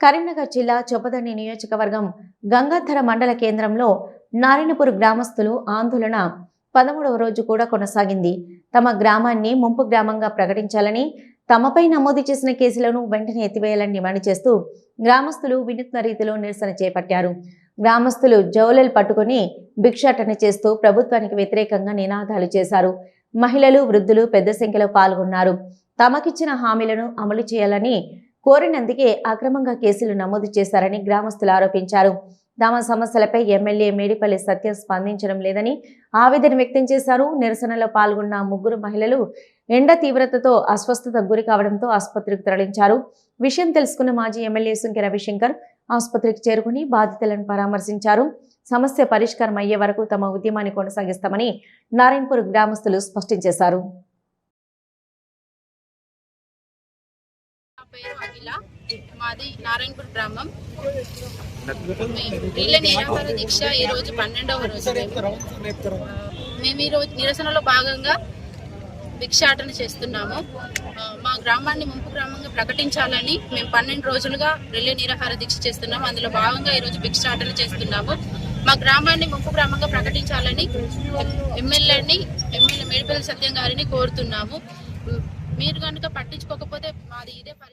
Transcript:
కరీంనగర్ జిల్లా చొప్పదండి నియోజకవర్గం గంగాధర మండల కేంద్రంలో నారాయణపూర్ గ్రామస్తులు ఆందోళన 13వ రోజు కూడా కొనసాగింది. తమ గ్రామాన్ని ముంపు గ్రామంగా ప్రకటించాలని, తమపై నమోదు చేసిన కేసులను వెంటనే ఎత్తివేయాలని డిమాండ్ చేస్తూ గ్రామస్తులు వినూత్న రీతిలో నిరసన చేపట్టారు. గ్రామస్తులు జౌలలు పట్టుకుని భిక్షాటన చేస్తూ ప్రభుత్వానికి వ్యతిరేకంగా నినాదాలు చేశారు. మహిళలు, వృద్ధులు పెద్ద సంఖ్యలో పాల్గొన్నారు. తమకిచ్చిన హామీలను అమలు చేయాలని కోరినందుకే అక్రమంగా కేసులు నమోదు చేశారని గ్రామస్తులు ఆరోపించారు. తమ సమస్యలపై ఎమ్మెల్యే మేడిపల్లి సత్యం స్పందించడం లేదని ఆవేదన వ్యక్తం చేశారు. నిరసనలో పాల్గొన్న ముగ్గురు మహిళలు ఎండ తీవ్రతతో అస్వస్థతకు గురి కావడంతో ఆసుపత్రికి తరలించారు. విషయం తెలుసుకున్న మాజీ ఎమ్మెల్యే సుంకె రవిశంకర్ ఆసుపత్రికి చేరుకుని బాధితులను పరామర్శించారు. సమస్య పరిష్కారం అయ్యే వరకు తమ ఉద్యమాన్ని కొనసాగిస్తామని నారాయణపూర్ గ్రామస్తులు స్పష్టం చేశారు. పేరు అఖిల, మాది నారాయణపూర్ గ్రామం. రిలే నిరాహార దీక్ష ఈ రోజు 12వ రోజు. మేము ఈ రోజు నిరసనలో భాగంగా భిక్షాటన చేస్తున్నాము. మా గ్రామాన్ని ముంపు గ్రామంగా ప్రకటించాలని మేము 12 రోజులుగా రిలే నిరాహార దీక్ష చేస్తున్నాము. అందులో భాగంగా ఈరోజు భిక్షాటన చేస్తున్నాము. మా గ్రామాన్ని ముంపు గ్రామంగా ప్రకటించాలని ఎమ్మెల్యే మేడిపల్లి సత్యం గారిని కోరుతున్నాము. మీరు కనుక పట్టించుకోకపోతే మాది ఇదే